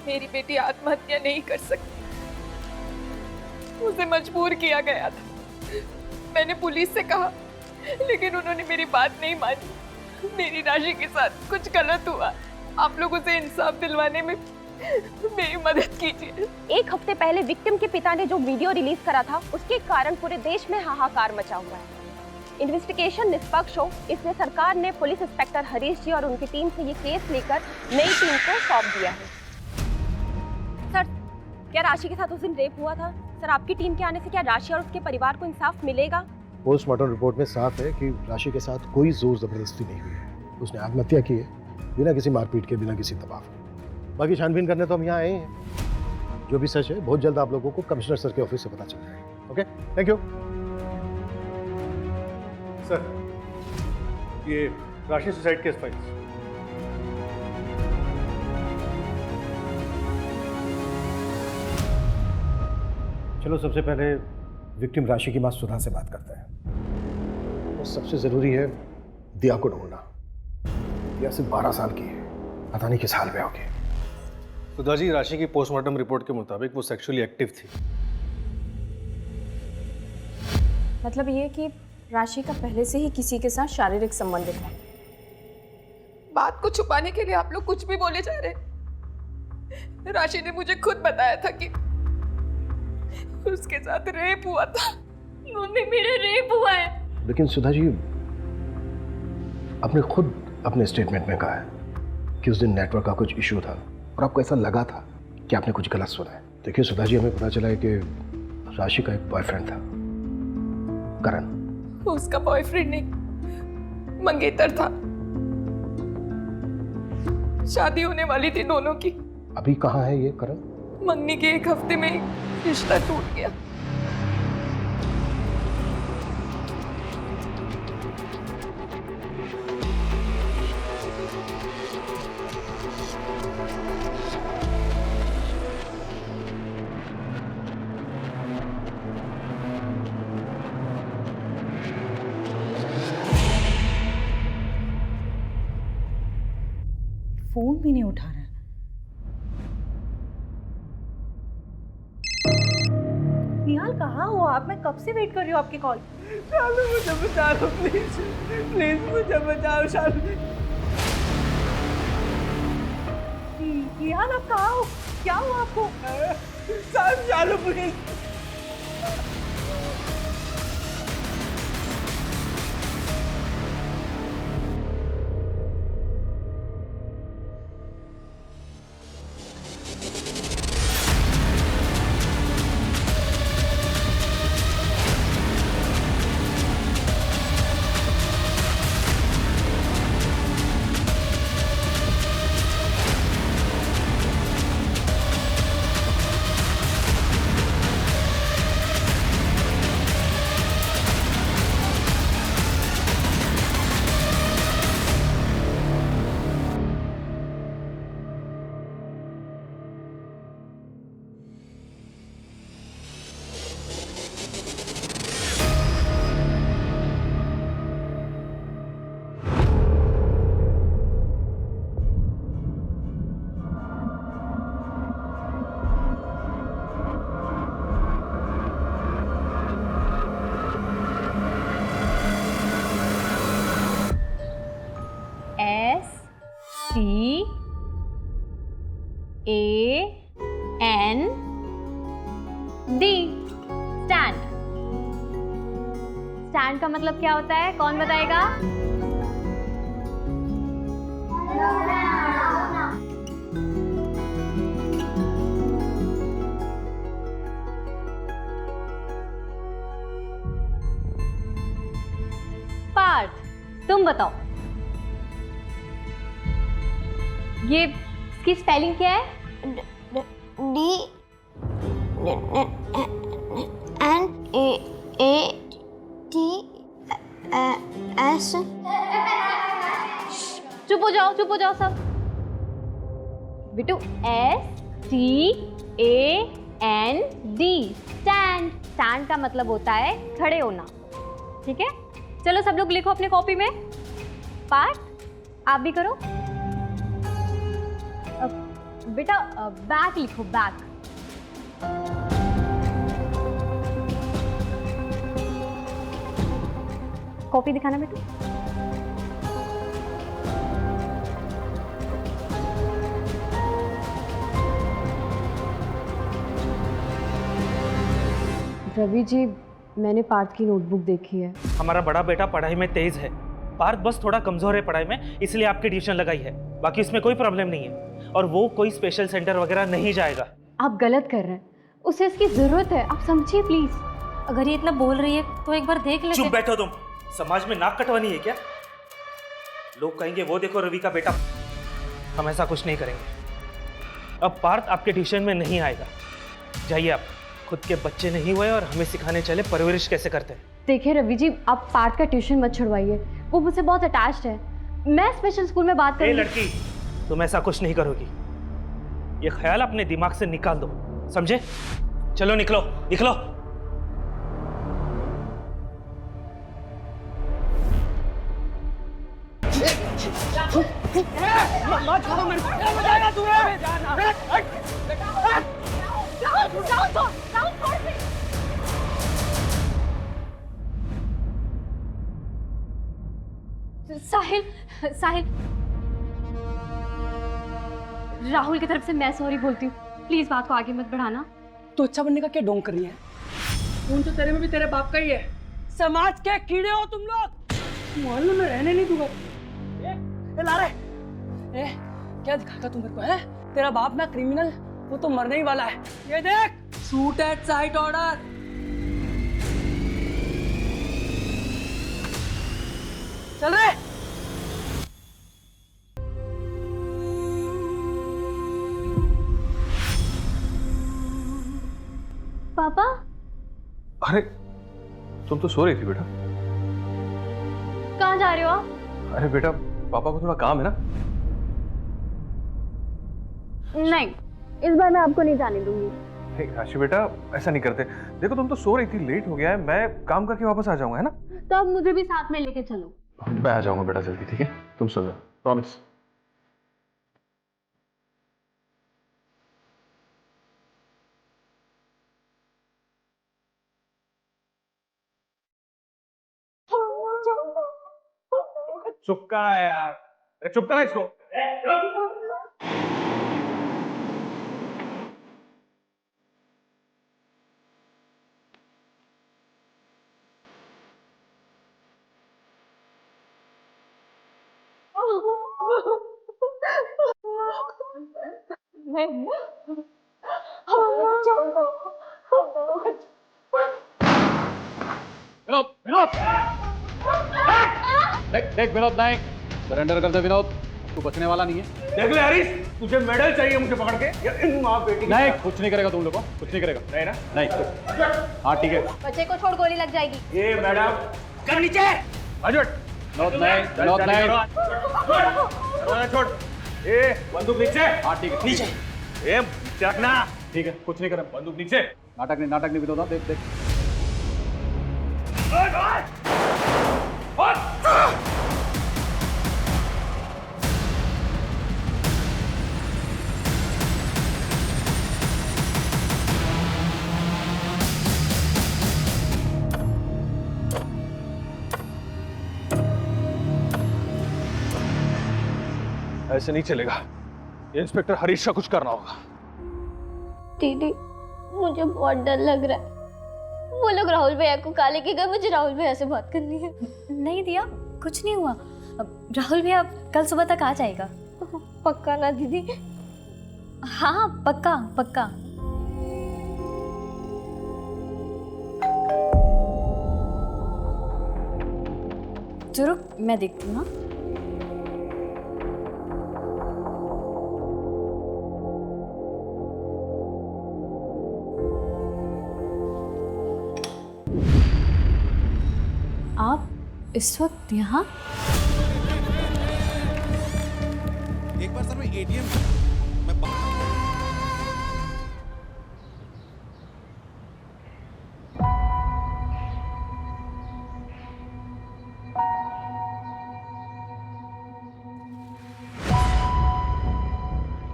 मेरी बेटी आत्महत्या नहीं कर सकती, उसे मजबूर किया गया था। मैंने पुलिस से कहा, लेकिन उन्होंने मेरी बात नहीं मानी। मेरी राशि के साथ कुछ गलत हुआ, आप लोग उसे इंसाफ दिलवाने में मेरी मदद कीजिए। 1 हफ्ते पहले विक्टिम के पिता ने जो वीडियो रिलीज करा था, उसके कारण पूरे देश में हाहाकार मचा हुआ है। इन्वेस्टिगेशन निष्पक्ष हो, इसलिए सरकार ने पुलिस इंस्पेक्टर हरीश जी और उनकी टीम से ये केस लेकर नई टीम को सौंप दिया है। सर, क्या राशि के साथ उस दिन रेप हुआ था? सर, आपकी टीम के आने से क्या राशि और उसके परिवार को इंसाफ मिलेगा? पोस्टमार्टम रिपोर्ट में साफ है कि राशि के साथ कोई जोर जबरदस्ती नहीं हुई है। उसने आत्महत्या की है, बिना किसी मारपीट के, बिना किसी दबाव के। बाकी छानबीन करने तो हम यहाँ आए हैं। जो भी सच है बहुत जल्द आप लोगों को कमिश्नर सर के ऑफिस से पता चल जाएगा। Okay, thank you sir. ये राशि सुसाइड केस फाइल्स। चलो सबसे पहले विक्टिम राशि की मां सुधा से बात करते हैं। और सबसे जरूरी है दिया को ढूंढना। दिया सिर्फ 12 साल की है, पता नहीं किस हाल में होगी। सुधा जी, राशि की पोस्टमार्टम रिपोर्ट के मुताबिक वो सेक्सुअली एक्टिव थी। मतलब ये कि राशि का पहले से ही किसी के साथ शारीरिक संबंध था। बात को छुपाने के लिए आप लोग कुछ भी बोले जा रहे। राशि ने मुझे खुद बताया था कि उसके साथ रेप हुआ था। मम्मी, मेरा रेप हुआ है। लेकिन सुधा जी, आपने खुद अपने स्टेटमेंट में कहा है कि उस दिन नेटवर्क का कुछ इशू था और आपको ऐसा लगा था कि आपने कुछ गलत सुना है। देखिए सुधा जी, हमें पता चला है कि राशि का एक बॉयफ्रेंड था, करण। उसका बॉयफ्रेंड नहीं, मंगेतर था। शादी होने वाली थी दोनों की। अभी कहाँ है ये करण? मंगनी के 1 हफ्ते में रिश्ता टूट गया। फोन भी नहीं उठा रहा है। निहाल, कहाँ हो आप? मैं कब से वेट कर रही हूँ आपकी कॉल। शालू, मुझे बचा लो प्लीज, प्लीज मुझे बचाओ शालू। निहाल, आप कहाँ हो? क्या हुआ आपको? शालू प्लीज। STAND। स्टैंड। स्टैंड का मतलब क्या होता है? कौन बताएगा? पार्थ, तुम बताओ, ये इसकी स्पेलिंग क्या है? DNATS। चुप हो जाओ सब। बिट्टू, STAND। स्टैंड। स्टैंड का मतलब होता है खड़े होना। ठीक है, चलो सब लोग लिखो अपने कॉपी में। पार्थ, आप भी करो। बेटा बैक लिखो, बैक। कॉपी दिखाना बेटा। रवि जी, मैंने पार्थ की नोटबुक देखी है। हमारा बड़ा बेटा पढ़ाई में तेज है, पार्थ बस थोड़ा कमजोर है पढ़ाई में, इसलिए आपकी ट्यूशन लगाई है। बाकी उसमें कोई प्रॉब्लम नहीं है और वो कोई स्पेशल सेंटर वगैरह नहीं जाएगा। आप गलत कर रहे हैं, उसे इसकी जरूरत है, आप समझिए प्लीज। अगर ये इतना बोल रही है तो एक बार देख लेते। चुप बैठो तुम, समाज में नाक कटवानी है क्या? लोग कहेंगे वो देखो रवि का बेटा। हम ऐसा कुछ नहीं करेंगे। अब पार्थ आपके ट्यूशन में नहीं आएगा, जाइए आप। खुद के बच्चे नहीं हुए और हमें सिखाने चले परवरिश कैसे करते हैं। देखिए रवि जी, आप पार्थ का ट्यूशन मत छुड़वाइए, वो मुझसे बहुत अटैच्ड है। मैं स्पेशल स्कूल में बात ए करूंगी। लड़की, तुम ऐसा कुछ नहीं करोगी। ये ख्याल अपने दिमाग से निकाल दो, समझे? चलो निकलो निकलो। साहिल, साहिल, राहुल की तरफ से मैं सॉरी बोलती हूँ। प्लीज बात को आगे मत बढ़ाना। तो अच्छा बनने का क्या ढोंग कर रही है? खून तो तेरे में भी तेरे बाप का ही है। समाज के कीड़े हो तुम लोग। मोहल्ले में रहने नहीं दूंगा। ए लारे, ए क्या दिखाता तू मेरे को है? तेरा बाप ना क्रिमिनल, वो तो मरने ही वाला है। ये देख, शूट एट साइट ऑर्डर। चल रे। पापा, अरे तुम तो सो रही थी बेटा। कहाँ जा रहे हो आप? अरे बेटा, पापा को थोड़ा काम है ना। नहीं, इस बार मैं आपको नहीं जाने दूंगी। नहीं राशि बेटा, ऐसा नहीं करते। देखो तुम तो सो रही थी, लेट हो गया है, मैं काम करके वापस आ जाऊंगा, है ना? तो अब मुझे भी साथ में लेके चलो। मैं आ जाऊंगा बेटा जल्दी, ठीक है? तुम सो जाओ, प्रॉमिस। चुपका है यार, चुपका है इसको। विनोद, विनोद, देख विनोद नायक, सरेंडर कर दे विनोद, तू बचने वाला नहीं है। देख ले हरीश, तुझे मेडल चाहिए मुझे पकड़ के या इन माँ बेटी? नहीं, कुछ नहीं करेगा तुम लोग को, कुछ नहीं करेगा। नहीं ना? नहीं। हाँ ठीक है। बच्चे को छोड़, गोली लग जाएगी। ये मैडम कर नीचे। अजट, विनोद नायक, विनोद नायक, दरवाजा छोड़। ए बंदूक नीचे। हाँ ठीक है। नीचे। ए रखना। ठीक है, कुछ नहीं करेगा। बंदूक नीचे। नाटक नहीं विनोद, देख देख। ऐसे नहीं चलेगा, इंस्पेक्टर हरीश का कुछ करना होगा। दीदी, मुझे बहुत डर लग रहा है। वो लोग राहुल भैया को काले के गए, मुझे राहुल भैया से बात करनी है। नहीं दिया, कुछ नहीं हुआ। राहुल भैया कल सुबह तक आ जाएगा। पक्का ना दीदी? हाँ पक्का पक्का। चलो मैं देखती हूँ। आप इस वक्त यहाँ? एक बार सर मैं एटीएम मैं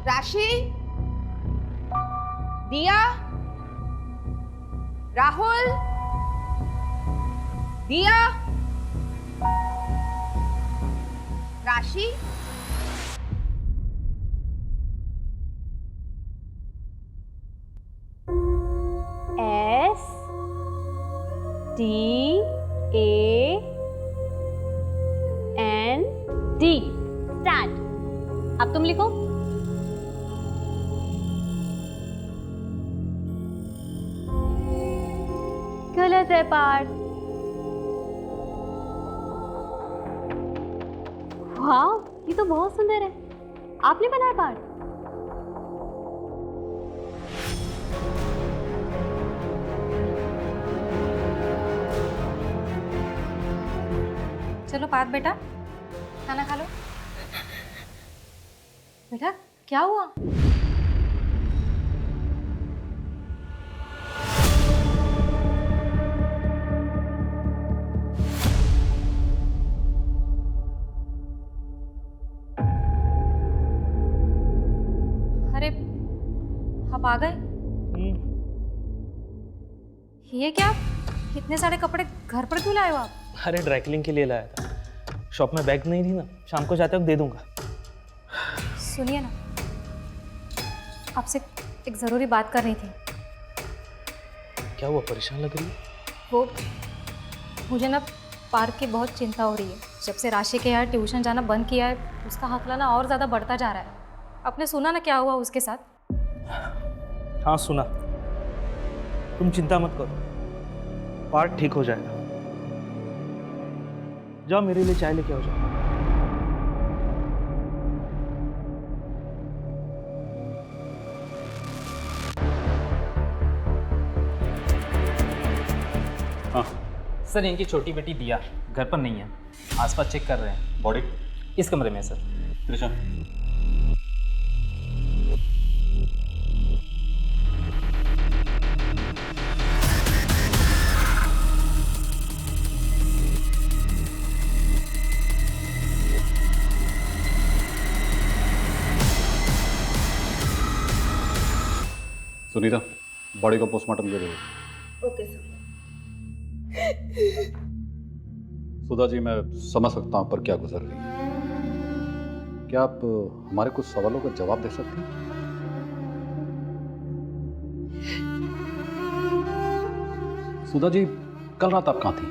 राशि, दिया, राहुल, दिया, राशि, STAND। स्टैंड। अब तुम लिखो। गलत है पार्थ। वाह, ये तो बहुत सुंदर है। आपने बनाया पार्थ? चलो पार्थ बेटा, खाना खा लो। बेटा क्या हुआ? अरे आप आ गए? ये क्या, इतने सारे कपड़े घर पर क्यों लाए हो आप? अरे ड्राई क्लीनिंग के लिए लाया था। शॉप में बैग नहीं थी ना, शाम को जाते वक्त दे दूंगा। सुनिए ना, आपसे एक ज़रूरी बात करनी थी। क्या हुआ, परेशान लग रही है? वो मुझे ना पार्थ की बहुत चिंता हो रही है। जब से राशि के यहाँ ट्यूशन जाना बंद किया है, उसका हौसला ना और ज़्यादा बढ़ता जा रहा है। आपने सुना ना क्या हुआ उसके साथ? हाँ सुना। तुम चिंता मत करो, पार्थ ठीक हो जाएगा। जाओ मेरे लिए चाय लेके आओ। जाओ। हाँ सर, इनकी छोटी बेटी दिया घर पर नहीं है, आसपास चेक कर रहे हैं। बॉडी इस कमरे में है सर। त्रिशा, सुनीता, बॉडी को पोस्टमार्टम के लिए। Okay sir. सुधा जी, मैं समझ सकता हूं पर क्या गुजर रही है। क्या आप हमारे कुछ सवालों का जवाब दे सकती हैं? सुधा जी, कल रात आप कहाँ थी?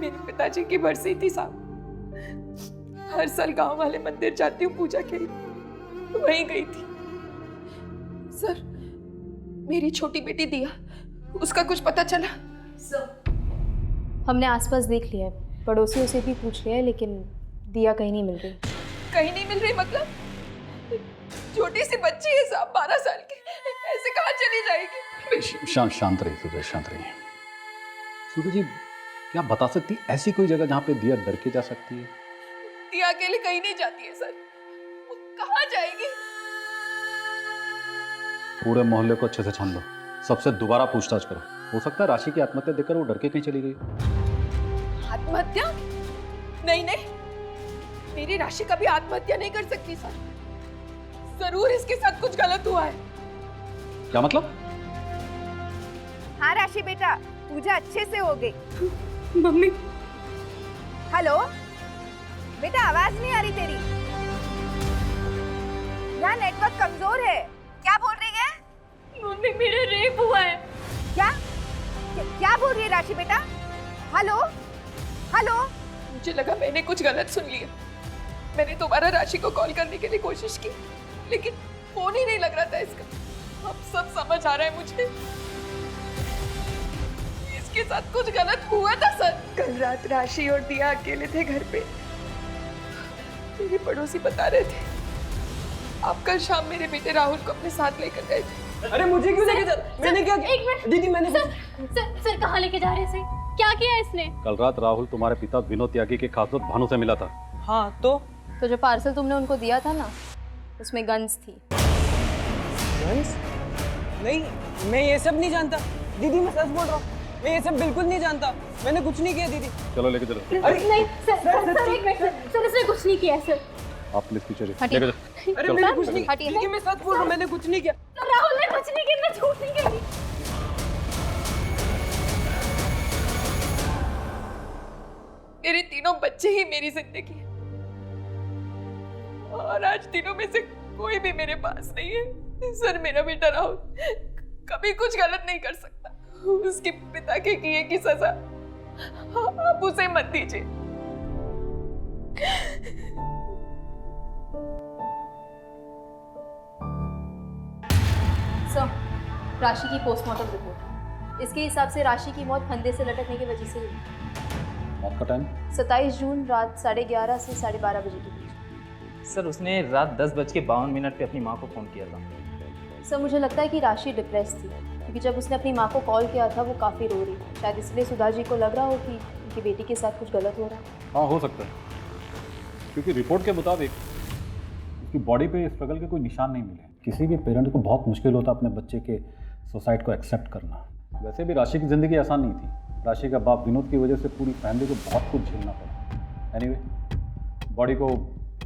मेरे पिताजी की बरसी थी साहब। हर साल गांव वाले मंदिर जाती हूँ पूजा के लिए, वहीं गई थी। सर, मेरी छोटी बेटी दिया, उसका कुछ पता चला? सर, हमने आसपास देख लिया है, पड़ोसियों से भी पूछ लिया है, लेकिन दिया कहीं नहीं मिल रही। कहीं नहीं मिल रही मतलब? छोटी सी बच्ची है साहब, 12 साल की, ऐसे कहाँ चली जाएगी? शांत रहिए सुधा, शांत रहिए। सुधा जी, क्या आप बता सकती ऐसी कोई जगह जहाँ पे दिया डर के जा सकती है? दिया अकेले कहीं नहीं जाती है सर, वो कहाँ जाएगी? पूरे मोहल्ले को अच्छे से छान लो, सबसे दोबारा पूछताछ करो। हो सकता है राशि की आत्महत्या देखकर वो डर के कहीं चली गई। आत्महत्या? नहीं नहीं, मेरी राशि कभी आत्महत्या नहीं कर सकती सर। जरूर इसके साथ कुछ गलत हुआ है। क्या मतलब? हाँ राशि बेटा, पूजा अच्छे से हो गई। मम्मी। हेलो बेटा, आवाज नहीं आ रही तेरी। यहाँ नेटवर्क कमजोर है। क्या बोल रही है? मम्मी, मेरा रेप हुआ है। क्या बोल रही है राशि बेटा? Hello hello. मुझे लगा मैंने कुछ गलत सुन लिया। मैंने दोबारा राशि को कॉल करने के लिए कोशिश की, लेकिन फोन ही नहीं लग रहा था इसका। अब सब समझ आ रहा है मुझे, इसके साथ कुछ गलत हुआ था सर। कल रात राशि और दिया अकेले थे घर पे। मेरे पड़ोसी बता रहे थे आप कल शाम मेरे बेटे राहुल को अपने साथ लेकर गए थे। अरे मुझे क्यों लेके चल? मैंने क्या किया? एक मिनट दीदी, मैंने सर कहाँ लेके जा रहे थे? क्या किया इसने? कल रात राहुल तुम्हारे पिता विनोद त्यागी के खास दोस्त भानु से मिला था। हाँ तो जो पार्सल तुमने उनको दिया था ना, उसमें गन्स थी। गन्स? नहीं, मैं ये सब नहीं जानता दीदी, मैं सच बोल रहा हूँ। मैं ये सब बिल्कुल नहीं जानता, मैंने कुछ नहीं किया दीदी। चलो लेके चलो। नहीं सर, एक मिनट सर, इसने कुछ नहीं किया सर। आप प्लीज पीछे हटिए। लेके चलो। अरे मैंने कुछ नहीं किया दीदी, मैं सच बोल रहा हूँ, मैंने कुछ नहीं किया। राहुल ने कुछ नहीं किया, मैं झूठ नहीं किया। बच्चे ही मेरी जिंदगी है, और आज दिनों में से कोई भी मेरे पास नहीं है। सर, मेरा बेटा राहुल कभी कुछ गलत नहीं कर सकता। उसके पिता के किए की सजा आप उसे मत दीजिए। सर, राशि की पोस्टमार्टम रिपोर्ट। इसके हिसाब से राशि की मौत फंदे से लटकने की वजह से हुई। मौत का टाइम 27 जून रात 11:30 से 12:30 बजे के बीच। सर, उसने रात 10:52 पे अपनी माँ को फ़ोन किया था। सर, मुझे लगता है कि राशि डिप्रेस थी, क्योंकि जब उसने अपनी माँ को कॉल किया था वो काफ़ी रो रही थी। शायद इसलिए सुधा जी को लग रहा हो कि उनकी बेटी के साथ कुछ गलत हो रहा है। हाँ, हो सकता है, क्योंकि रिपोर्ट के मुताबिक उसकी बॉडी पे स्ट्रगल के कोई निशान नहीं मिले। किसी भी पेरेंट को बहुत मुश्किल होता अपने बच्चे के सुसाइड को एक्सेप्ट करना। वैसे भी राशि की ज़िंदगी आसान नहीं थी। राशि का बाप विनोद की वजह से पूरी फैमिली को बहुत कुछ झेलना पड़ा। एनीवे, बॉडी को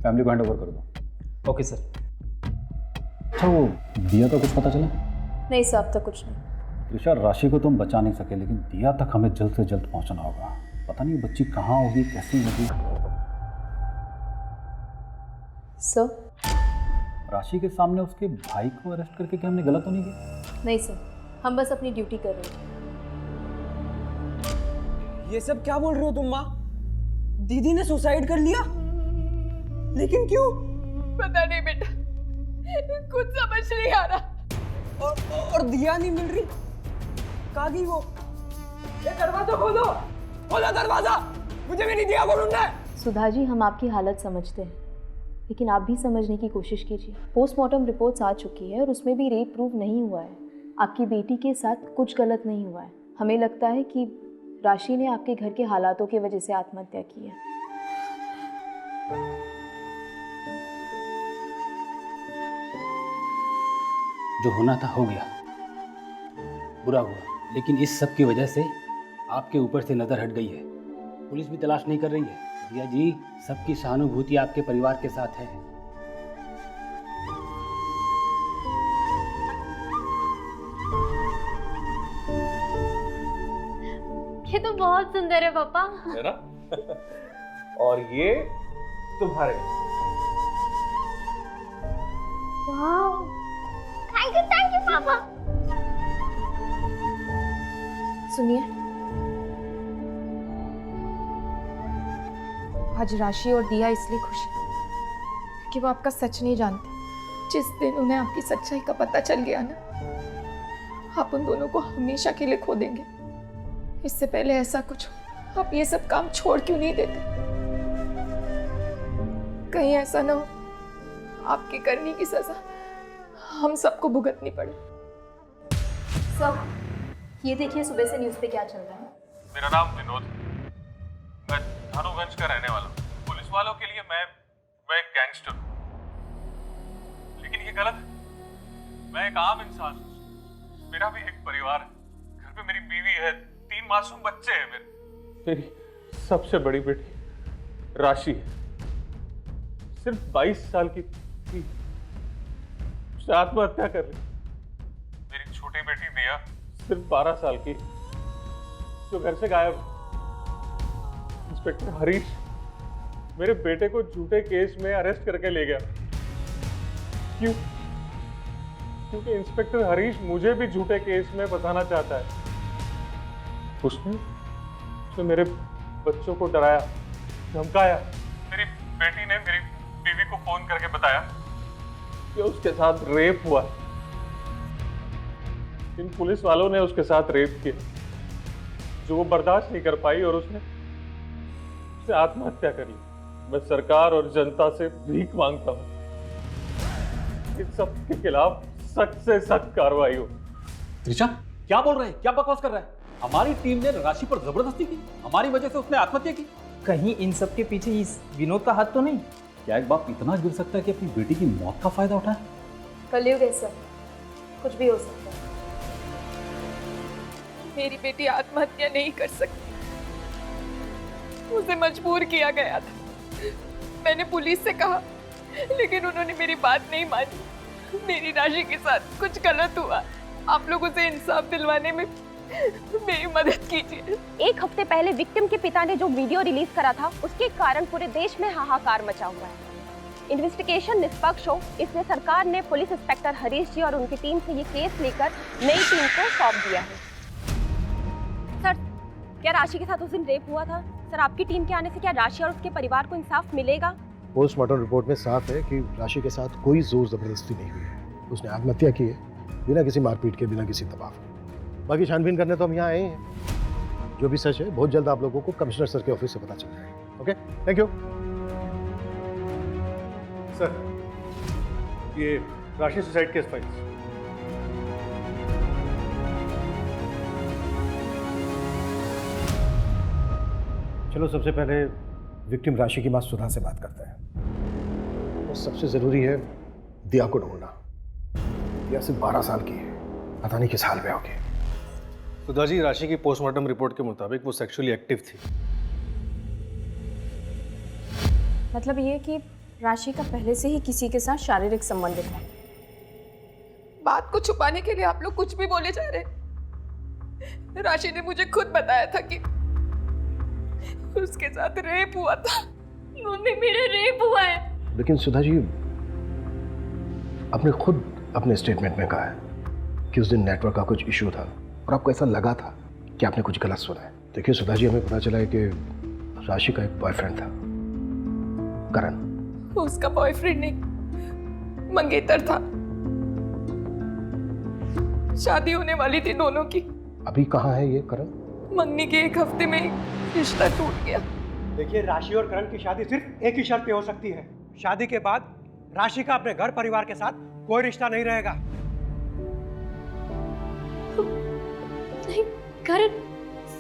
फैमिली को हैंड ओवर कर दो। Okay sir. अच्छा, वो दिया का कुछ पता चला? नहीं सर, अब तक कुछ नहीं। त्रिशा, राशि को तुम बचा नहीं सके, लेकिन दिया तक हमें जल्द से जल्द पहुंचना होगा। पता नहीं बच्ची कहाँ होगी, कैसी होगी। सर, राशि के सामने उसके भाई को अरेस्ट करके क्या हमने गलत तो नहीं किया? नहीं सर, हम बस अपनी ड्यूटी कर रहे हैं। ये सब क्या बोल रहे हो तुम माँ? दीदी ने सुसाइड कर लिया? लेकिन क्यों? पता नहीं बेटा, कुछ समझ नहीं आ रहा। और दिया नहीं मिल रही, कहाँ गई वो? ये दरवाजा खोलो, खोलो दरवाजा, मुझे भी नहीं दिया को ढूंढना है। सुधा जी, हम आपकी हालत समझते हैं, लेकिन आप भी समझने की कोशिश कीजिए। पोस्टमार्टम रिपोर्ट्स आ चुकी है और उसमें भी रेप प्रूव नहीं हुआ है। आपकी बेटी के साथ कुछ गलत नहीं हुआ है। हमें लगता है कि राशि ने आपके घर के हालातों की वजह से आत्महत्या की है। जो होना था हो गया, बुरा हुआ, लेकिन इस सब की वजह से आपके ऊपर से नज़र हट गई है। पुलिस भी तलाश नहीं कर रही है। दिया जी, सबकी सहानुभूति आपके परिवार के साथ है। ये तो बहुत सुंदर है पापा। है ना? और ये तुम्हारे। वाह, थैंक यू पापा। सुनिए, आज राशि और दिया इसलिए खुश है कि वो आपका सच नहीं जानते। जिस दिन उन्हें आपकी सच्चाई का पता चल गया ना, आप उन दोनों को हमेशा के लिए खो देंगे। इससे पहले ऐसा कुछ हो, आप ये सब काम छोड़ क्यों नहीं देते? कहीं ऐसा ना हो आपकी करने की सजा हम सबको भुगतनी पड़े। सब ये देखिए सुबह से न्यूज़ पे क्या चल रहा है। मेरा नाम विनोद, मैं धानुगंज का रहने वाला हूँ। पुलिस वालों के लिए मैं एक गैंगस्टर हूँ, लेकिन ये गलत है। मैं एक आम इंसान हूँ। मेरा भी एक परिवार है, घर पे मेरी बीवी है, 3 मासूम बच्चे हैं। मेरी सबसे बड़ी बेटी राशि है, सिर्फ 22 साल की थी, उसने आत्महत्या कर ली। मेरी छोटी बेटी दिया, सिर्फ 12 साल की, जो घर से गायब। इंस्पेक्टर हरीश मेरे बेटे को झूठे केस में अरेस्ट करके ले गया। क्यों? क्योंकि इंस्पेक्टर हरीश मुझे भी झूठे केस में फंसाना चाहता है। उसने मेरे बच्चों को डराया, धमकाया। मेरी बेटी ने मेरी बीवी को फोन करके बताया कि उसके साथ रेप हुआ। इन पुलिस वालों ने उसके साथ रेप किया, जो वो बर्दाश्त नहीं कर पाई और उसने आत्महत्या कर ली। मैं सरकार और जनता से भीख मांगता हूँ, इन सब के खिलाफ सख्त से सख्त कार्रवाई हो। त्रिशा, क्या बोल रहे हैं? क्या बकवास कर रहा है? हमारी टीम ने राशि पर जबरदस्ती की, हमारी वजह से उसने आत्महत्या की। कहीं इन सब के पीछे इस विनोद का हाथ तो नहीं? क्या एक बाप इतना गिर सकता है कि अपनी बेटी की मौत का फायदा उठाए? कलयुग है सर, कुछ भी हो सकता है। मेरी बेटी आत्महत्या नहीं कर सकती, उसे मजबूर किया गया था। मैंने पुलिस से कहा, लेकिन उन्होंने मेरी बात नहीं मानी। मेरी राशि के साथ कुछ गलत हुआ। आप लोग उसे इंसाफ दिलवाने में मेरी मदद कीजिए। एक हफ्ते पहले विक्टिम के पिता ने जो वीडियो रिलीज करा था उसके कारण पूरे देश में हाहाकार मचा हुआ है। इन्वेस्टिगेशन निष्पक्ष हो इसलिए सरकार ने पुलिस इंस्पेक्टर हरीश जी और उनकी टीम से ये केस लेकर नई टीम को सौंप दिया है। सर, क्या राशि के साथ उस दिन रेप हुआ था? सर, आपकी टीम के आने से क्या राशि और उसके परिवार को इंसाफ मिलेगा? पोस्टमार्टम रिपोर्ट में साफ है कि राशि के साथ कोई जोर जबरदस्ती नहीं हुई है। उसने आत्महत्या की है बिना किसी मारपीट के, बिना किसी दबाव के। बाकी छानबीन करने तो हम यहाँ आए हैं। जो भी सच है बहुत जल्द आप लोगों को कमिश्नर सर के ऑफिस से पता चल जाएगा। Okay, thank you sir. ये राशि सुसाइड केस फाइल्स। चलो सबसे पहले विक्टिम राशि की मां सुधा से बात करते हैं। और सबसे जरूरी है दिया को ढूंढना। दिया सिर्फ 12 साल की है, पता नहीं किस हाल में होगी। सुधा जी, राशि की पोस्टमार्टम रिपोर्ट के मुताबिक वो सेक्सुअली एक्टिव थी। मतलब ये कि राशि का पहले से ही किसी के साथ शारीरिक संबंध था। बात को छुपाने के लिए आप लोग कुछ भी बोले जा रहे। राशि ने मुझे खुद बताया था कि उसके साथ रेप हुआ था। मम्मी, मेरा रेप हुआ है। लेकिन सुधा जी, आपने खुद अपने स्टेटमेंट में कहा है कि उस दिन नेटवर्क का कुछ इशू था और आपको ऐसा लगा था कि आपने कुछ गलत सुना है। देखिए सुधा जी, हमें पता चला है कि राशि का एक बॉयफ्रेंड था, करण। उसका बॉयफ्रेंड नहीं, मंगेतर था। शादी होने वाली थी दोनों की। अभी कहाँ है ये करण? मंगनी के एक हफ्ते में रिश्ता टूट गया। देखिए, राशि और करण की शादी सिर्फ एक ही शर्त पे हो सकती है। शादी के बाद राशि का अपने घर परिवार के साथ कोई रिश्ता नहीं रहेगा। नहीं, करण,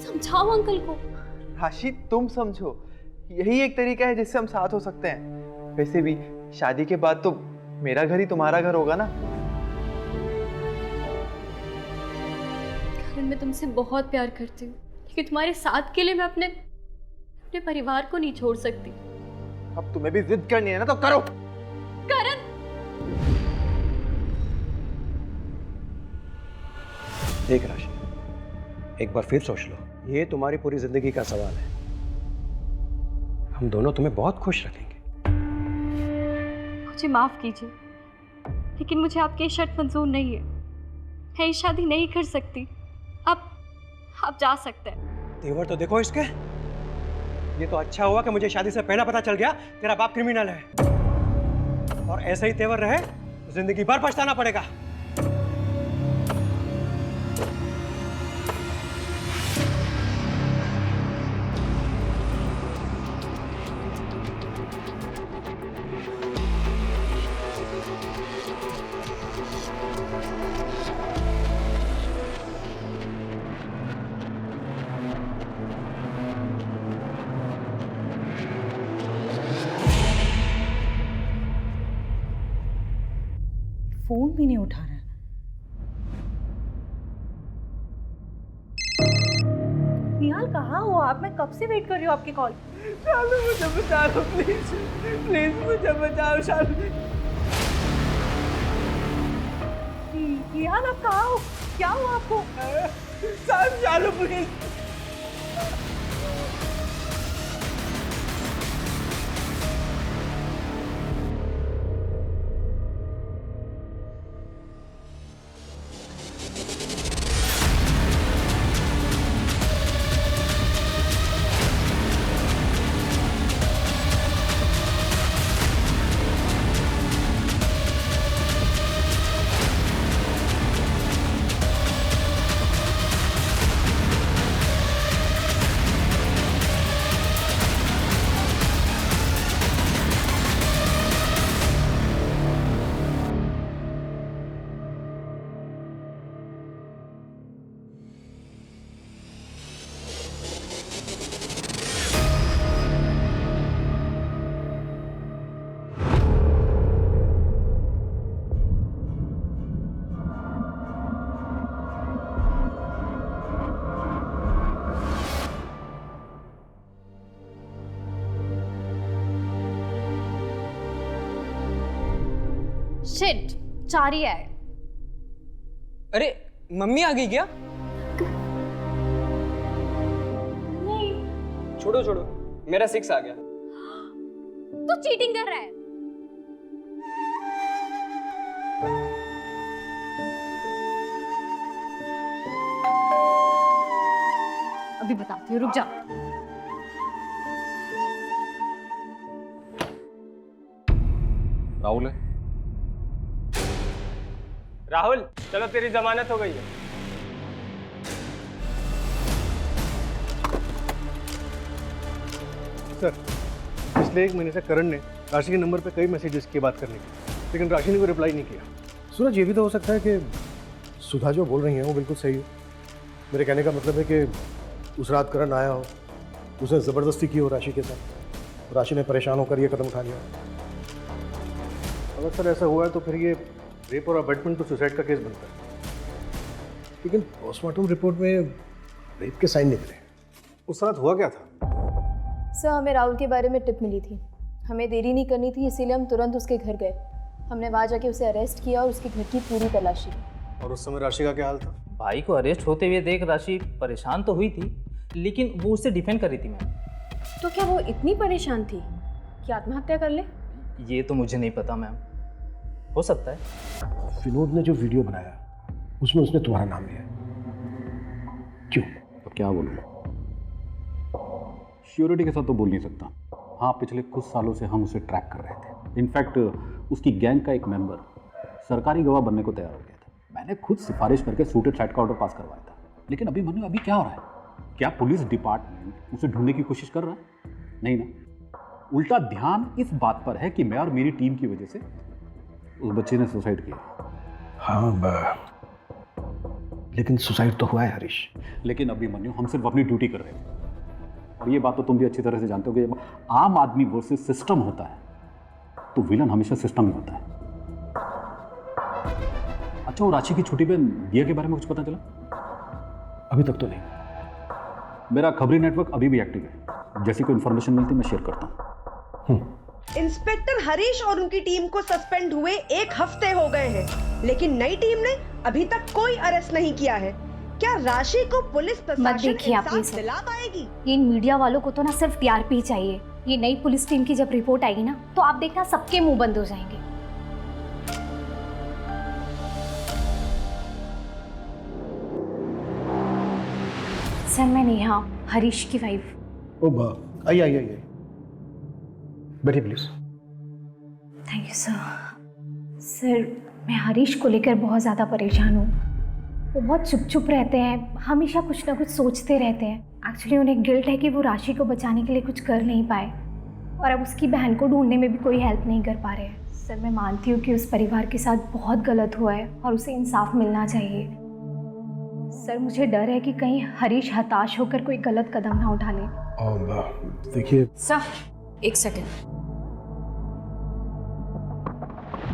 समझाओ अंकल को। राशि, तुम समझो, यही एक तरीका है जिससे हम साथ हो सकते हैं। वैसे भी शादी के बाद तो मेरा घर ही तुम्हारा घर होगा ना। करण, मैं तुमसे बहुत प्यार करती हूँ, लेकिन तुम्हारे साथ के लिए मैं अपने परिवार को नहीं छोड़ सकती। अब तुम्हें भी जिद करनी है ना, तो करो। करण, देख राशि, एक बार फिर सोच लो, ये तुम्हारी पूरी जिंदगी का सवाल है। हम दोनों तुम्हें बहुत खुश रखेंगे। मुझे माफ कीजिए, लेकिन मुझे आपकी शर्त मंजूर नहीं है। मैं ये शादी नहीं कर सकती। आप जा सकते हैं। तेवर तो देखो इसके। ये तो अच्छा हुआ कि मुझे शादी से पहले पता चल गया तेरा बाप क्रिमिनल है। और ऐसे ही तेवर रहे तो जिंदगी भर पछताना पड़ेगा। फोन भी नहीं उठा रहा। निहाल, कहाँ हो आप? मैं कब से वेट कर रही हूँ आपकी कॉल। शालू, मुझे बचा लो प्लीज, प्लीज मुझे बचाओ शालू। निहाल, आप कहाँ हो? क्या हुआ आपको? शालू प्लीज। शिट, चारी है। अरे, मम्मी आ गई क्या? छोड़ो छोड़ो, मेरा 6 आ गया। तू चीटिंग कर रहा है। अभी बताती हूँ, रुक जा। राहुल है। राहुल, चलो तेरी जमानत हो गई है। सर, पिछले 1 महीने से करण ने राशि के नंबर पे कई मैसेजेस किए बात करने की, लेकिन राशि ने कोई रिप्लाई नहीं किया। सूरज, ये भी तो हो सकता है कि सुधा जो बोल रही है वो बिल्कुल सही हो। मेरे कहने का मतलब है कि उस रात करण आया हो, उसने ज़बरदस्ती की हो राशि के साथ, राशि ने परेशान होकर ये कदम उठा लिया। अगर सर ऐसा हुआ है तो फिर ये रेप और अबैटमेंट तो सुसाइड का केस बनता है। लेकिन पोस्टमार्टम रिपोर्ट में रेप के साइन निकले। उस रात हुआ क्या था? सर, हमें राहुल के बारे में टिप मिली थी। हमें देरी नहीं करनी थी, इसीलिए हम तुरंत उसके घर गए। हमने वहाँ जाके उसे अरेस्ट किया और उसके घर की पूरी तलाशी की। और उस समय राशि का क्या हाल था? भाई को अरेस्ट होते हुए देख राशि परेशान तो हुई थी, लेकिन वो उससे डिफेंड कर रही थी मैम। तो क्या वो इतनी परेशान थी कि आत्महत्या कर ले? ये तो मुझे नहीं पता मैम, हो सकता है। विनोद ने जो वीडियो बनाया उसमें उसने तुम्हारा नाम लिया, क्यों? अब क्या बोलूँ, श्योरिटी के साथ तो बोल नहीं सकता। हाँ, पिछले कुछ सालों से हम उसे ट्रैक कर रहे थे। इनफैक्ट उसकी गैंग का एक मेंबर सरकारी गवाह बनने को तैयार हो गया था। मैंने खुद सिफारिश करके सूटेड साइड का ऑर्डर पास करवाया था। लेकिन अभी मनु, अभी क्या हो रहा है? क्या पुलिस डिपार्टमेंट उसे ढूंढने की कोशिश कर रहा है? नहीं ना, उल्टा ध्यान इस बात पर है कि मैं और मेरी टीम की वजह से उस बच्चे ने सुसाइड किया। हाँ, लेकिन सुसाइड तो हुआ है हरीश। लेकिन अभी मनु, हम सिर्फ अपनी ड्यूटी कर रहे हैं। और ये बात तो तुम भी अच्छी तरह से जानते हो कि जब आम आदमी वर्सेस सिस्टम होता है तो विलन हमेशा सिस्टम ही होता है। अच्छा, वो राशि की छोटी बहन दिया के बारे में कुछ पता चला? अभी तक तो नहीं। मेरा खबरी नेटवर्क अभी भी एक्टिव है। जैसी कोई इन्फॉर्मेशन मिलती मैं शेयर करता हूँ। इंस्पेक्टर हरीश और उनकी टीम को सस्पेंड हुए 1 हफ्ते हो गए हैं, लेकिन नई टीम ने अभी तक कोई अरेस्ट नहीं किया है। क्या राशि को पुलिस प्रशासन इंसाफ दिला पाएगी? इन मीडिया वालों को तो ना सिर्फ टीआरपी चाहिए। ये नई पुलिस टीम की जब रिपोर्ट आएगी ना, तो आप देखना सबके मुंह बंद हो जाएंगे। सर, मैं नेहा, हरीश की वाइफ। ओ बा, आइए बैठिए please. Thank you sir. Sir, मैं हरीश को लेकर बहुत ज़्यादा परेशान हूँ। वो बहुत चुप रहते हैं, हमेशा कुछ ना कुछ सोचते रहते हैं। एक्चुअली उन्हें गिल्ट है कि वो राशि को बचाने के लिए कुछ कर नहीं पाए और अब उसकी बहन को ढूंढने में भी कोई हेल्प नहीं कर पा रहे हैं। सर, मैं मानती हूँ कि उस परिवार के साथ बहुत गलत हुआ है और उसे इंसाफ मिलना चाहिए। सर, मुझे डर है कि कहीं हरीश हताश होकर कोई गलत कदम ना उठा ले। देखिए सर, 1 सेकेंड।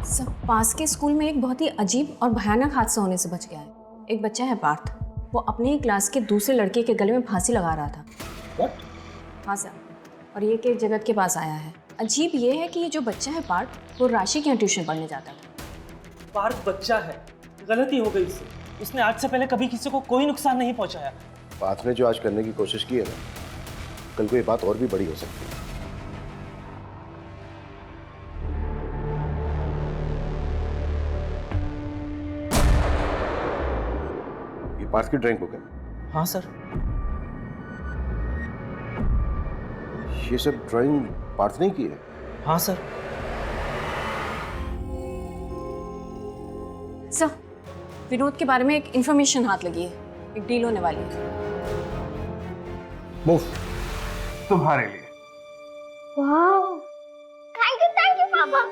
सर, पास के स्कूल में एक बहुत ही अजीब और भयानक हादसा होने से बच गया है। एक बच्चा है पार्थ, वो अपने ही क्लास के दूसरे लड़के के गले में फांसी लगा रहा था। What? हाँ सर, और ये के जगत के पास आया है। अजीब ये है कि ये जो बच्चा है पार्थ, वो राशि के यहाँ ट्यूशन पढ़ने जाता था। पार्थ बच्चा है, गलती हो गई उससे। उसने आज से पहले कभी किसी को कोई नुकसान नहीं पहुंचाया। पार्थ ने जो आज करने की कोशिश की है ना, कल को ये बात और भी बड़ी हो सकती है। पार्थ की ड्राइंग बुक है? हाँ सर। ये सब ड्राइंग पार्थ ने की है? हाँ सर। सर, विनोद के बारे में एक इंफॉर्मेशन हाथ लगी है, एक डील होने वाली है। मूव। तुम्हारे लिए। वाह, थैंक यू पापा।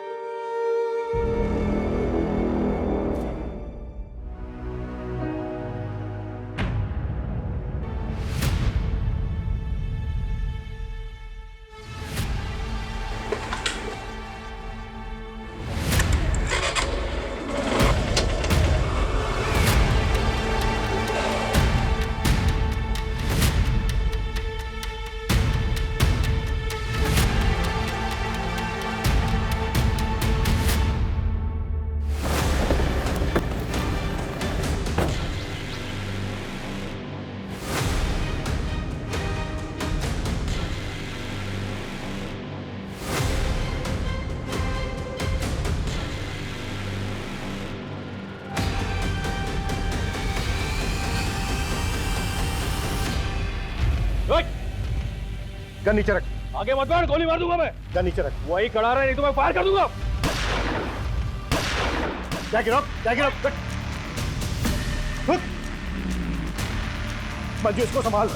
गन नीचे रख। आगे मत बढ़, गोली मार दूंगा मैं। गन नीचे रख। वही खड़ा रहा, नहीं तो मैं फायर कर दूंगा। क्या गिरो, क्या गिरो। मंजू इसको संभाल।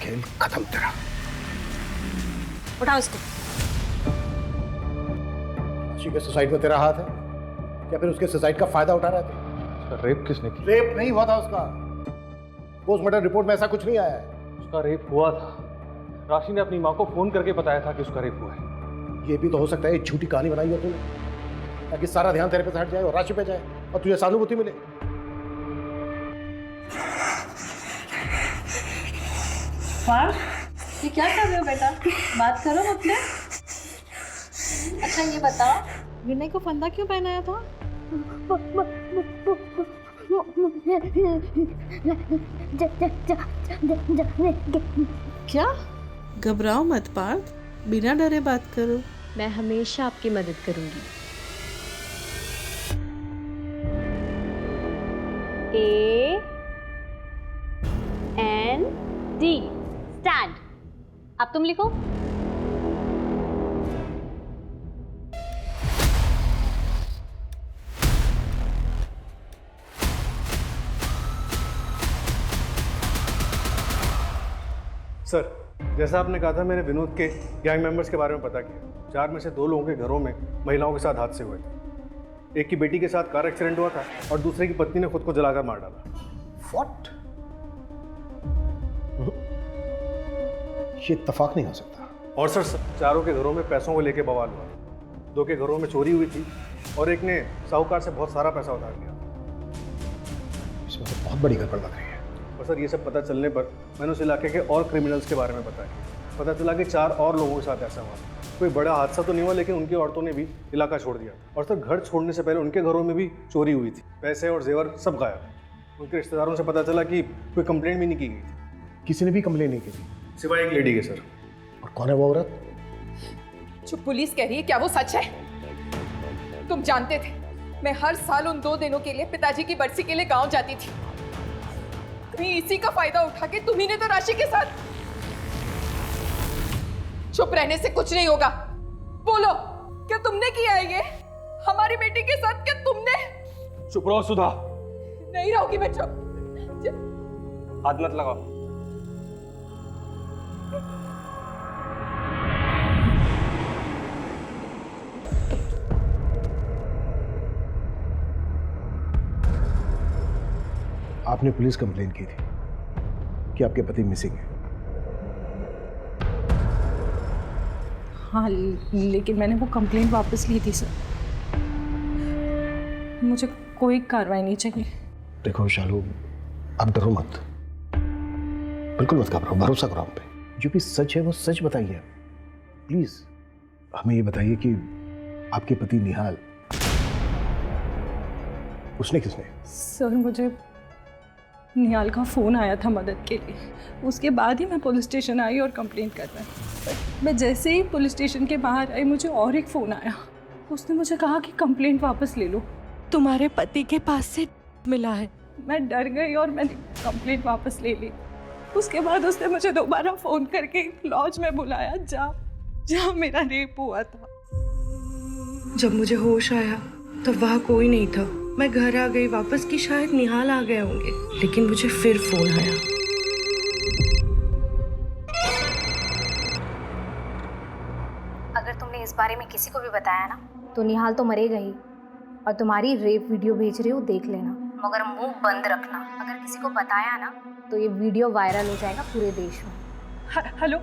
खेल खत्म तेरा। उठाओ इसको। राशि के सुसाइड में तेरा हाथ है या फिर उसके सुसाइड का फायदा उठा रहे थे? उसका रेप किसने किया? रेप नहीं हुआ था उसका। पोस्टमार्टम रिपोर्ट में ऐसा कुछ नहीं आया है। उसका रेप हुआ था। राशि ने अपनी माँ को फोन करके बताया था कि उसका रेप हुआ है। ये भी तो हो सकता है झूठी कहानी बनाई हो तूने, ताकि सारा ध्यान तेरे पे हट जाए और राशि पे जाए और तुझे सहानुभूति मिले। ये क्या कर रहे हो बेटा? बात करो अपने। अच्छा ये बताओ, विनय को फंदा क्यों पहनाया था? क्या? घबराओ मत पार्थ, बिना डरे बात करो। मैं हमेशा आपकी मदद करूंगी। AND stand. अब तुम लिखो। सर, जैसा आपने कहा था, मैंने विनोद के गैंग मेंबर्स के बारे में पता किया। 4 में से 2 लोगों के घरों में महिलाओं के साथ हादसे हुए थे। एक की बेटी के साथ कार एक्सीडेंट हुआ था और दूसरे की पत्नी ने खुद को जलाकर मार डाला। What? ये इत्तेफाक नहीं हो सकता। और सर, चारों के घरों में पैसों को लेकर बवाल हुआ। 2 के घरों में चोरी हुई थी और एक ने साहूकार से बहुत सारा पैसा उधार लिया। इसमें तो बहुत बड़ी गड़बड़ लग रही है। और सर, ये सब पता चलने पर मैंने उस इलाके के और क्रिमिनल्स के बारे में बताया। पता चला कि 4 और लोगों के साथ ऐसा हुआ। कोई बड़ा हादसा तो नहीं हुआ, लेकिन उनकी औरतों ने भी इलाका छोड़ दिया। और सर, घर छोड़ने से पहले उनके घरों में भी चोरी हुई थी। पैसे और जेवर सब गायब। उनके रिश्तेदारों से पता चला कि कोई कंप्लेंट भी नहीं की गई थी। किसी ने भी कंप्लेन नहीं की थी सिवाय एक लेडी के सर। और कौन है वो औरत? जो पुलिस कह रही है, क्या वो सच है? तुम जानते थे मैं हर साल उन 2 दिनों के लिए पिताजी की बरसी के लिए गांव जाती थी। कहीं इसी का फायदा उठा के तुम्ही ने तो राशि के साथ। चुप रहने से कुछ नहीं होगा। बोलो, क्या तुमने किया है ये हमारी बेटी के साथ? क्या तुमने? चुप रहो सुधा। नहीं रहूंगी मैं चुप। हाथ मत लगाओ। आपने पुलिस कंप्लेन की थी कि आपके पति मिसिंग है। हाँ, लेकिन मैंने वो कंप्लेंट वापस ली थी सर। मुझे कोई कार्रवाई नहीं चाहिए। देखो शालू, आप डरो मत, बिल्कुल मत घबराओ, भरोसा करो हम पे। जो भी सच है वो सच बताइए प्लीज। हमें ये बताइए कि आपके पति निहाल, उसने किसने? सर, मुझे निहाल का फ़ोन आया था मदद के लिए। उसके बाद ही मैं पुलिस स्टेशन आई और कंप्लेंट करना। मैं जैसे ही पुलिस स्टेशन के बाहर आई, मुझे और एक फ़ोन आया। उसने मुझे कहा कि कंप्लेंट वापस ले लो, तुम्हारे पति के पास से मिला है। मैं डर गई और मैंने कंप्लेंट वापस ले ली। उसके बाद उसने मुझे दोबारा फ़ोन करके लॉज में बुलाया, जहाँ मेरा रेप हुआ था। जब मुझे होश आया तब वहाँ कोई नहीं था। मैं घर आ गई वापस कि शायद निहाल आ गए होंगे, लेकिन मुझे फिर फोन आया। अगर तुमने इस बारे में किसी को भी बताया ना, तो निहाल तो मरेगा ही। और तुम्हारी रेप वीडियो भेज रही हो, देख लेना, मगर मुंह बंद रखना। अगर किसी को बताया ना, तो ये वीडियो वायरल हो जाएगा पूरे देश में। हेलो,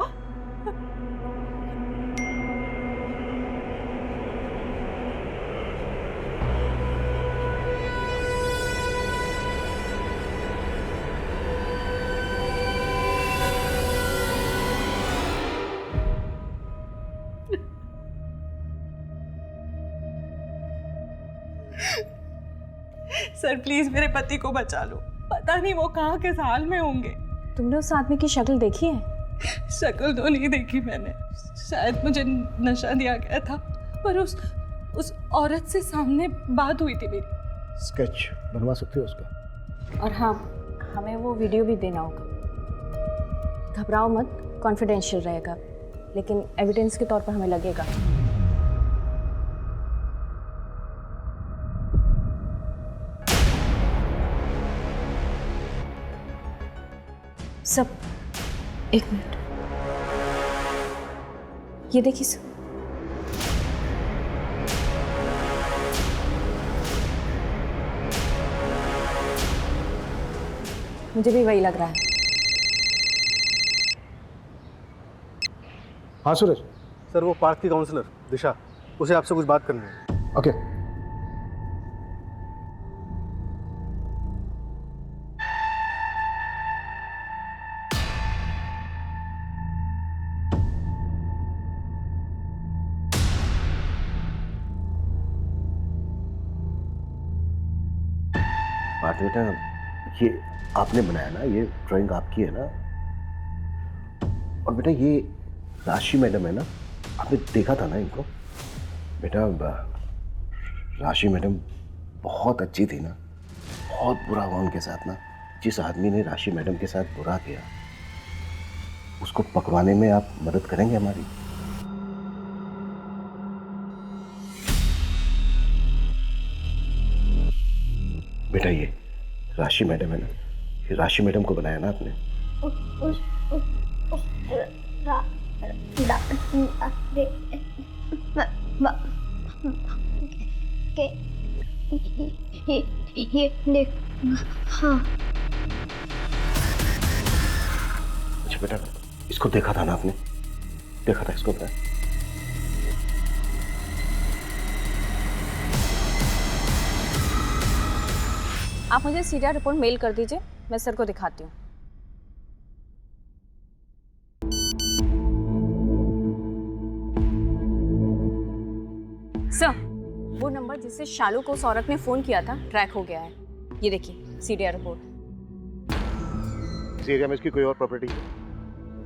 सर प्लीज मेरे पति को बचा लो। पता नहीं वो कहाँ किस हाल में होंगे। तुमने उस आदमी की शक्ल देखी है? शक्ल तो नहीं देखी मैंने, शायद मुझे नशा दिया गया था, पर उस औरत से सामने बात हुई थी मेरी। स्केच बनवा सकते हो उसका? और हाँ, हमें वो वीडियो भी देना होगा। घबराओ मत, कॉन्फिडेंशियल रहेगा, लेकिन एविडेंस के तौर पर हमें लगेगा। सब एक मिनट, ये देखिए सर, मुझे भी वही लग रहा है। हाँ सूरज। सर वो पार्क की काउंसलर दिशा, उसे आपसे कुछ बात करनी है। ओके। पार्थ बेटा, ये आपने बनाया ना, ये ड्राइंग आपकी है ना? और बेटा ये राशि मैडम है ना, आपने देखा था ना इनको? बेटा राशि मैडम बहुत अच्छी थी ना, बहुत बुरा हुआ उनके साथ ना। जिस आदमी ने राशि मैडम के साथ बुरा किया उसको पकड़वाने में आप मदद करेंगे हमारी? बेटा ये राशि मैडम है ना, ये राशि मैडम को बनाया ना आपने? हाँ। अच्छा बेटा, इसको देखा था ना आपने? देखा था इसको बेटा? आप मुझे सीरिया रिपोर्ट मेल कर दीजिए, मैं सर को दिखाती हूँ। सर, वो नंबर जिससे शालू को उस औरत ने फोन किया था ट्रैक हो गया है। ये देखिए सीरिया रिपोर्ट। इस एरिया में इसकी कोई और प्रॉपर्टी है?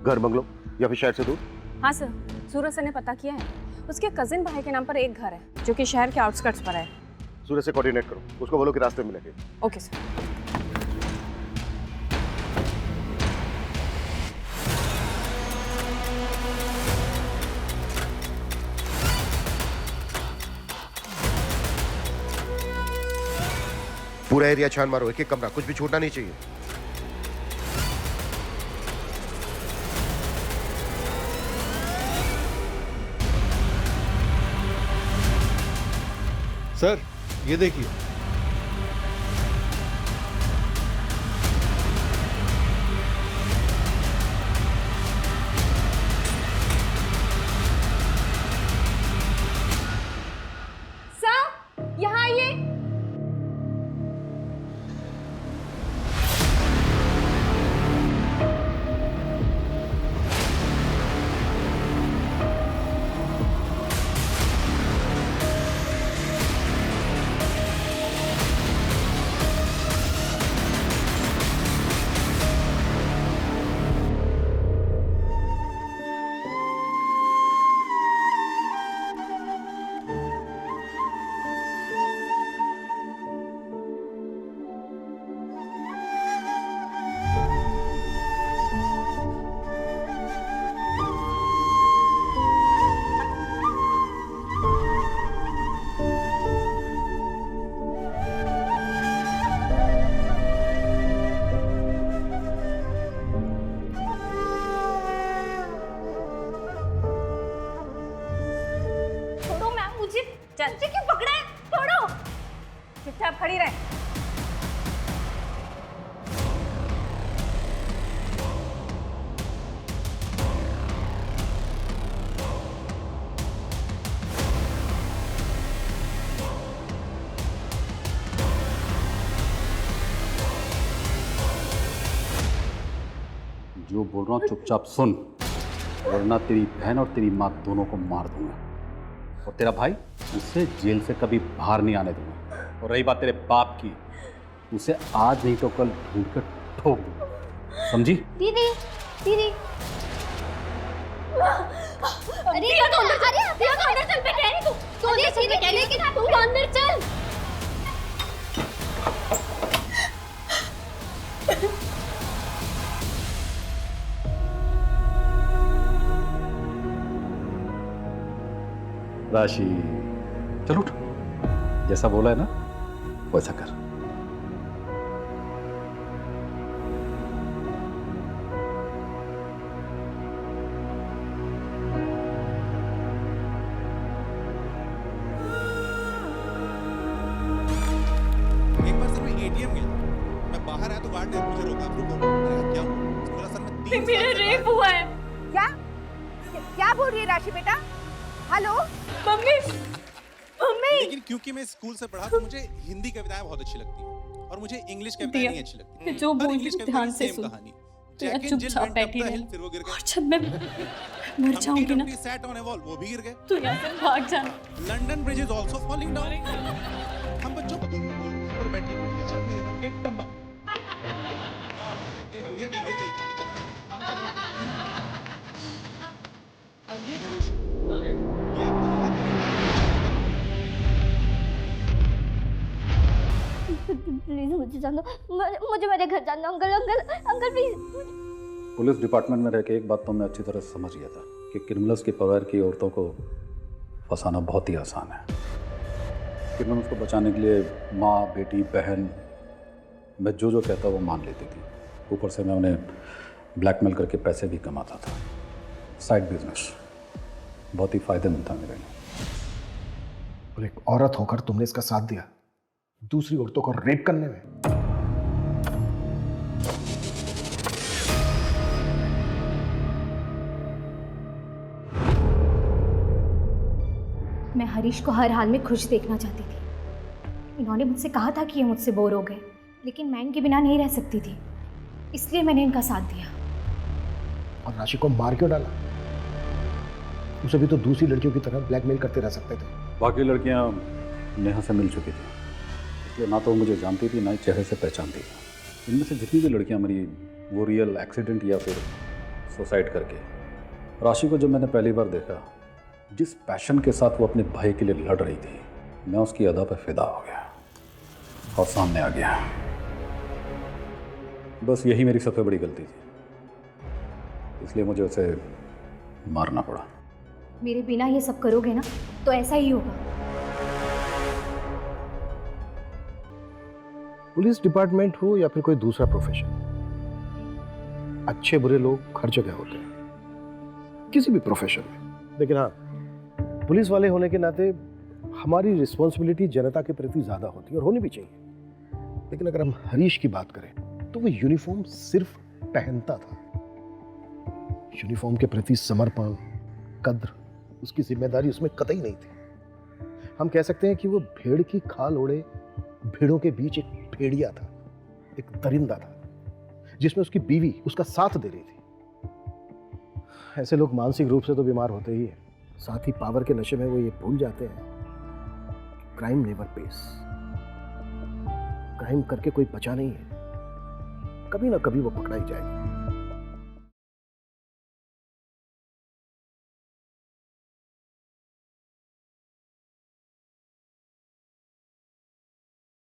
घर, बंगलो या फिर शहर से दूर? हाँ सर, सूरज सर ने पता किया है। उसके कजिन भाई के नाम पर एक घर है जो कि शहर के आउटस्कर्ट्स पर है। सूरज से कोऑर्डिनेट करो, उसको बोलो कि रास्ते में मिलेंगे। Okay sir. पूरा एरिया छान मारो, एक एक कमरा, कुछ भी छूटना नहीं चाहिए। सर ये देखिए, सर यहाँ आइए। मुझे क्यों पकड़ा है? छोड़ो। चुपचाप खड़ी रहे। जो बोल रहा हूँ चुपचाप सुन, वरना तेरी बहन और तेरी माँ दोनों को मार दूंगा, और तेरा भाई उसे जेल से कभी बाहर नहीं आने दूंगा। और रही बात तेरे बाप की, उसे आज नहीं तो कल ढूंढ कर ठोक दूंगा, समझी? दीदी दीदी अरे तो अंदर चल पे कह रही तू अंदर चल। राशि, चल उठ, जैसा बोला है ना वैसा कर। एक बार सर मैं एटीएम गया, मैं बाहर आया तो गार्ड ने मुझे रोका, रुको। अरे क्या हुआ? बोला सर मैं 3 मेरा रेप हुआ है। क्या क्या बोल रही है राशि बेटा? Hello mummy, mummy. लेकिन क्योंकि मैं स्कूल से पढ़ा तो मुझे हिंदी कविताएं बहुत अच्छी लगती हैं और मुझे इंग्लिश कविताएं नहीं अच्छी लगती। जो हर बोल इंग्लिश रही कविता ध्यान की से सेम सुन। कहानी। तो यार जैक एंड जिल चुपचाप went up बैठी the रह। hill, फिर वो गिर गए। और जब मैं मर जाऊंगी ना sat on a wall, वो भी गिर गए। तो यहाँ से भाग जाना। London bridge is also falling down. हम बच्चों को ऊपर बैठी प्लीज मुझे जानो, मुझे मेरे घर जाना। Uncle uncle uncle please. Police department में रह के एक बात तो मैं अच्छी तरह से समझ गया था कि क्रिमिनल्स के परिवार की औरतों को फंसाना बहुत ही आसान है। क्रिमिनल्स को बचाने के लिए माँ, बेटी, बहन, मैं जो कहता वो मान लेती थी। ऊपर से मैं उन्हें ब्लैकमेल करके पैसे भी कमाता था। साइड बिजनेस बहुत ही फायदेमंद था मेरे लिए। और एक औरत होकर तुमने इसका साथ दिया दूसरी औरतों को रेप करने में। मैं हरीश को हर हाल में खुश देखना चाहती थी। इन्होंने मुझसे कहा था कि ये मुझसे बोर हो गए, लेकिन मैं इनके बिना नहीं रह सकती थी, इसलिए मैंने इनका साथ दिया। और राशि को मार क्यों डाला? उसे भी तो दूसरी लड़कियों की तरह ब्लैकमेल करते रह सकते थे। बाकी लड़कियां नेहा से मिल चुकी थी, इसलिए ना तो वो मुझे जानती थी ना ही चेहरे से पहचानती थी। इनमें से जितनी भी लड़कियां मरी वो रियल एक्सीडेंट या फिर सुसाइड करके। राशि को जब मैंने पहली बार देखा, जिस पैशन के साथ वो अपने भाई के लिए लड़ रही थी, मैं उसकी अदा पर फिदा हो गया और सामने आ गया। बस यही मेरी सबसे बड़ी गलती थी, इसलिए मुझे उसे मारना पड़ा। मेरे बिना ये सब करोगे ना तो ऐसा ही होगा। पुलिस डिपार्टमेंट हो या फिर कोई दूसरा प्रोफेशन, अच्छे बुरे लोग हर जगह होते हैं, किसी भी प्रोफेशन में। लेकिन हाँ, पुलिस वाले होने के नाते हमारी रिस्पॉन्सिबिलिटी जनता के प्रति ज्यादा होती है और होनी भी चाहिए। लेकिन अगर हम हरीश की बात करें तो वो यूनिफॉर्म सिर्फ पहनता था। यूनिफॉर्म के प्रति समर्पण, कद्र, उसकी जिम्मेदारी उसमें कतई नहीं थी। हम कह सकते हैं कि वो भेड़ की खाल ओढ़े भेड़ों के बीच एक भेड़िया था, एक दरिंदा था, जिसमें उसकी बीवी उसका साथ दे रही थी। ऐसे लोग मानसिक रूप से तो बीमार होते ही हैं, साथ ही पावर के नशे में वो ये भूल जाते हैं कि क्राइम नेवर पेस। क्राइम करके कोई बचा नहीं है, कभी ना कभी वो पकड़ा ही जाएगा।